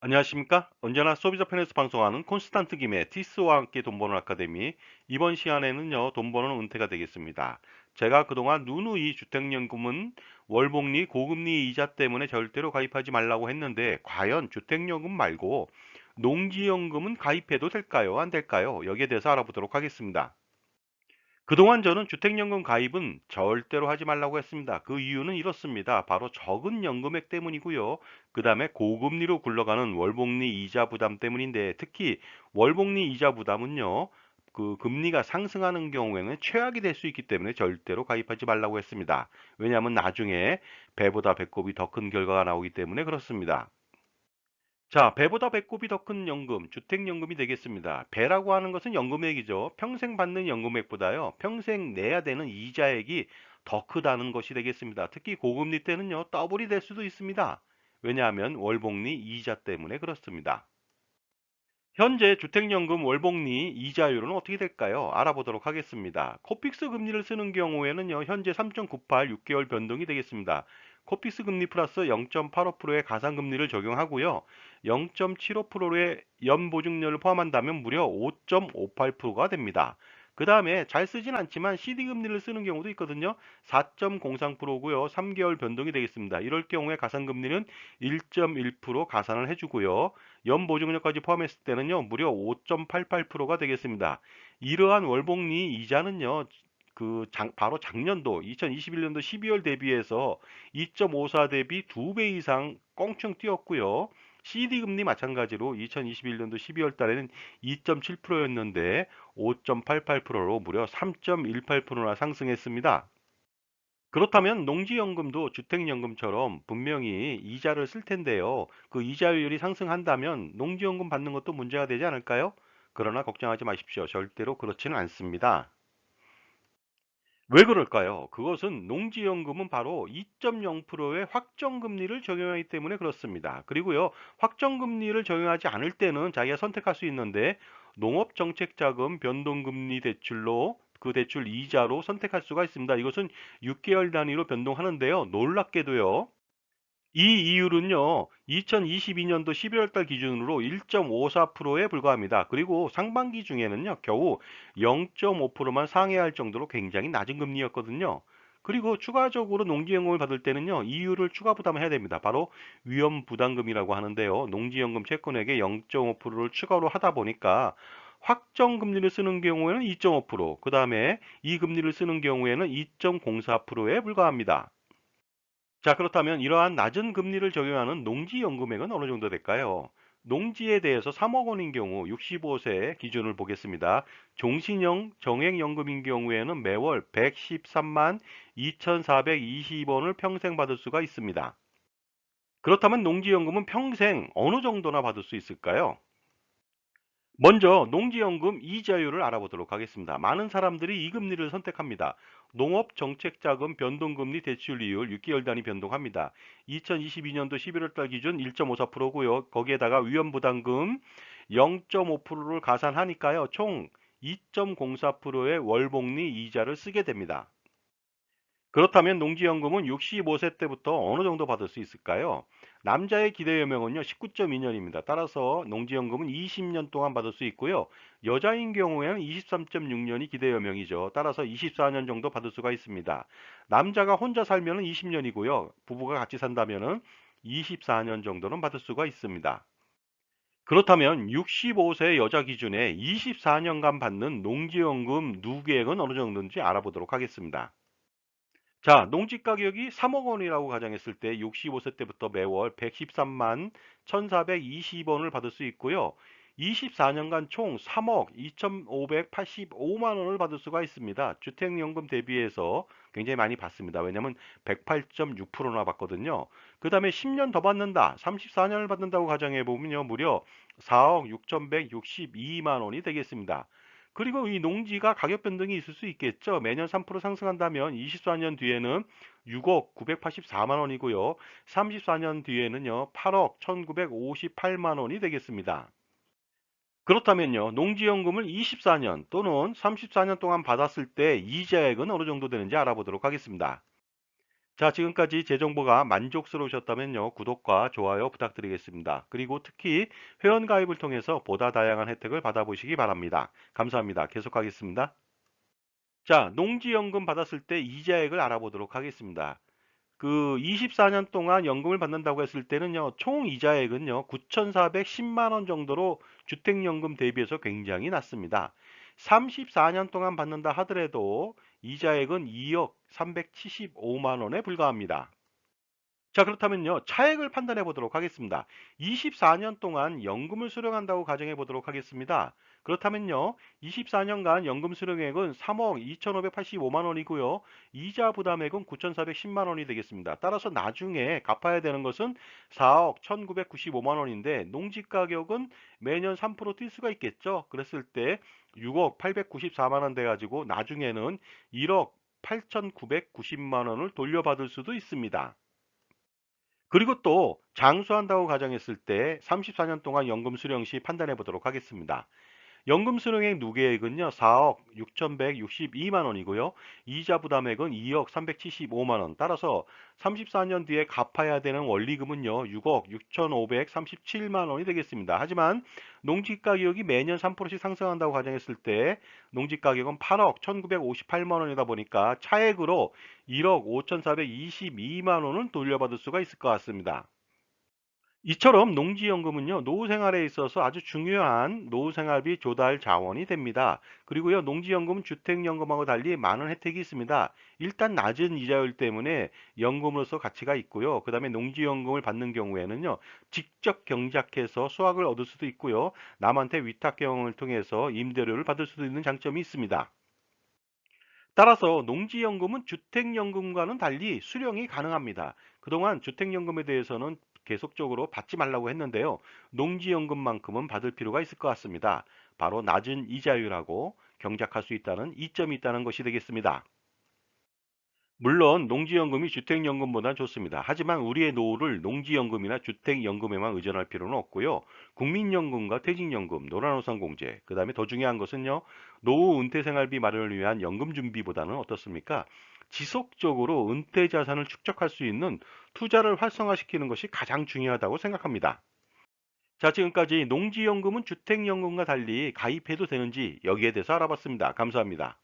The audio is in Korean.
안녕하십니까? 언제나 소비자 편에서 방송하는 콘스탄트 김의 티스와 함께 돈 버는 아카데미. 이번 시간에는요, 돈 버는 은퇴가 되겠습니다. 제가 그동안 누누이 주택연금은 월복리 고금리 이자 때문에 절대로 가입하지 말라고 했는데, 과연 주택연금 말고 농지연금은 가입해도 될까요? 안 될까요? 여기에 대해서 알아보도록 하겠습니다. 그동안 저는 주택연금 가입은 절대로 하지 말라고 했습니다. 그 이유는 이렇습니다. 바로 적은 연금액 때문이고요. 그 다음에 고금리로 굴러가는 월복리 이자 부담 때문인데, 특히 월복리 이자 부담은요, 그 금리가 상승하는 경우에는 최악이 될 수 있기 때문에 절대로 가입하지 말라고 했습니다. 왜냐하면 나중에 배보다 배꼽이 더 큰 결과가 나오기 때문에 그렇습니다. 자, 배보다 배꼽이 더 큰 연금, 주택연금이 되겠습니다. 배라고 하는 것은 연금액이죠. 평생 받는 연금액보다요, 평생 내야 되는 이자액이 더 크다는 것이 되겠습니다. 특히 고금리 때는요, 더블이 될 수도 있습니다. 왜냐하면 월복리 이자 때문에 그렇습니다. 현재 주택연금 월복리 이자율은 어떻게 될까요? 알아보도록 하겠습니다. 코픽스 금리를 쓰는 경우에는요, 현재 3.98 6개월 변동이 되겠습니다. 코픽스 금리 플러스 0.85%의 가상금리를 적용하고요. 0.75%의 연보증료를 포함한다면 무려 5.58%가 됩니다. 그 다음에 잘 쓰진 않지만 CD 금리를 쓰는 경우도 있거든요. 4.03%고요. 3개월 변동이 되겠습니다. 이럴 경우에 가상금리는 1.1% 가산을 해주고요. 연보증료까지 포함했을 때는요, 무려 5.88%가 되겠습니다. 이러한 월복리 이자는요, 바로 작년도 2021년도 12월 대비해서 2.54 대비 2배 이상 껑충 뛰었고요. CD 금리 마찬가지로 2021년도 12월 달에는 2.7%였는데 5.88%로 무려 3.18%나 상승했습니다. 그렇다면 농지연금도 주택연금처럼 분명히 이자를 쓸 텐데요. 그 이자율이 상승한다면 농지연금 받는 것도 문제가 되지 않을까요? 그러나 걱정하지 마십시오. 절대로 그렇지는 않습니다. 왜 그럴까요? 그것은 농지연금은 바로 2.0%의 확정금리를 적용하기 때문에 그렇습니다. 그리고요, 확정금리를 적용하지 않을 때는 자기가 선택할 수 있는데, 농업정책자금 변동금리 대출로 그 대출 이자로 선택할 수가 있습니다. 이것은 6개월 단위로 변동하는데요. 놀랍게도요. 이 이율은요, 2022년도 11월 달 기준으로 1.54%에 불과합니다. 그리고 상반기 중에는요, 겨우 0.5%만 상회할 정도로 굉장히 낮은 금리였거든요. 그리고 추가적으로 농지연금을 받을 때는요, 이율을 추가 부담해야 됩니다. 바로 위험부담금이라고 하는데요. 농지연금 채권액의 0.5%를 추가로 하다 보니까 확정 금리를 쓰는 경우에는 2.5%, 그 다음에 이 금리를 쓰는 경우에는 2.04%에 불과합니다. 자, 그렇다면 이러한 낮은 금리를 적용하는 농지연금액은 어느 정도 될까요? 농지에 대해서 3억 원인 경우 65세 기준을 보겠습니다. 종신형 정액연금인 경우에는 매월 113만 2,420원을 평생 받을 수가 있습니다. 그렇다면 농지연금은 평생 어느 정도나 받을 수 있을까요? 먼저 농지연금 이자율을 알아보도록 하겠습니다. 많은 사람들이 이 금리를 선택합니다. 농업정책자금 변동금리 대출이율 6개월 단위 변동합니다. 2022년도 11월 달 기준 1.54%고요. 거기에다가 위험부담금 0.5%를 가산하니까요. 총 2.04%의 월복리 이자를 쓰게 됩니다. 그렇다면 농지연금은 65세 때부터 어느 정도 받을 수 있을까요? 남자의 기대연명은요 19.2년입니다. 따라서 농지연금은 20년 동안 받을 수 있고요. 여자인 경우에는 23.6년이 기대연명이죠. 따라서 24년 정도 받을 수가 있습니다. 남자가 혼자 살면 20년이고요. 부부가 같이 산다면 24년 정도는 받을 수가 있습니다. 그렇다면 65세 여자 기준에 24년간 받는 농지연금 누계액은 어느 정도인지 알아보도록 하겠습니다. 자, 농지 가격이 3억 원이라고 가정했을 때 65세 때부터 매월 113만 1,420원을 받을 수 있고요. 24년간 총 3억 2,585만 원을 받을 수가 있습니다. 주택연금 대비해서 굉장히 많이 받습니다. 왜냐하면 108.6%나 받거든요. 그 다음에 10년 더 받는다, 34년을 받는다고 가정해 보면요, 무려 4억 6,162만 원이 되겠습니다. 그리고 이 농지가 가격 변동이 있을 수 있겠죠. 매년 3% 상승한다면 24년 뒤에는 6억 984만 원이고요. 34년 뒤에는요, 8억 1958만 원이 되겠습니다. 그렇다면요, 농지연금을 24년 또는 34년 동안 받았을 때 이자액은 어느 정도 되는지 알아보도록 하겠습니다. 자, 지금까지 제 정보가 만족스러우셨다면요, 구독과 좋아요 부탁드리겠습니다. 그리고 특히 회원 가입을 통해서 보다 다양한 혜택을 받아보시기 바랍니다. 감사합니다. 계속하겠습니다. 자, 농지연금 받았을 때 이자액을 알아보도록 하겠습니다. 그 24년 동안 연금을 받는다고 했을 때는요, 총 이자액은요, 9,410만 원 정도로 주택연금 대비해서 굉장히 낮습니다. 34년 동안 받는다 하더라도 이자액은 2억 375만 원에 불과합니다. 자, 그렇다면요, 차액을 판단해 보도록 하겠습니다. 24년 동안 연금을 수령한다고 가정해 보도록 하겠습니다. 그렇다면요, 24년간 연금 수령액은 3억 2,585만 원이고요. 이자 부담액은 9,410만 원이 되겠습니다. 따라서 나중에 갚아야 되는 것은 4억 1,995만 원인데 농지 가격은 매년 3%뛸 수가 있겠죠. 그랬을 때 6억 894만 원 돼 가지고 나중에는 1억 8,990만 원을 돌려받을 수도 있습니다. 그리고 또 장수한다고 가정했을 때 34년 동안 연금 수령 시 판단해 보도록 하겠습니다. 연금 수령액 누계액은요, 4억 6,162만 원이고요. 이자 부담액은 2억 375만 원. 따라서 34년 뒤에 갚아야 되는 원리금은요, 6억 6,537만 원이 되겠습니다. 하지만 농지 가격이 매년 3%씩 상승한다고 가정했을 때 농지 가격은 8억 1,958만 원이다 보니까 차액으로 1억 5,422만 원은 돌려받을 수가 있을 것 같습니다. 이처럼 농지연금은요, 노후 생활에 있어서 아주 중요한 노후 생활비 조달 자원이 됩니다. 그리고요, 농지연금은 주택연금하고 달리 많은 혜택이 있습니다. 일단 낮은 이자율 때문에 연금으로서 가치가 있고요. 그 다음에 농지연금을 받는 경우에는요, 직접 경작해서 수확을 얻을 수도 있고요. 남한테 위탁 경영을 통해서 임대료를 받을 수도 있는 장점이 있습니다. 따라서 농지연금은 주택연금과는 달리 수령이 가능합니다. 그동안 주택연금에 대해서는 계속적으로 받지 말라고 했는데요. 농지연금만큼은 받을 필요가 있을 것 같습니다. 바로 낮은 이자율하고 경작할 수 있다는 이점이 있다는 것이 되겠습니다. 물론 농지연금이 주택연금보다 좋습니다. 하지만 우리의 노후를 농지연금이나 주택연금에만 의존할 필요는 없고요. 국민연금과 퇴직연금, 노란우산공제, 그 다음에 더 중요한 것은요. 노후 은퇴생활비 마련을 위한 연금준비보다는 어떻습니까? 지속적으로 은퇴 자산을 축적할 수 있는 투자를 활성화시키는 것이 가장 중요하다고 생각합니다. 자, 지금까지 농지연금은 주택연금과 달리 가입해도 되는지 여기에 대해서 알아봤습니다. 감사합니다.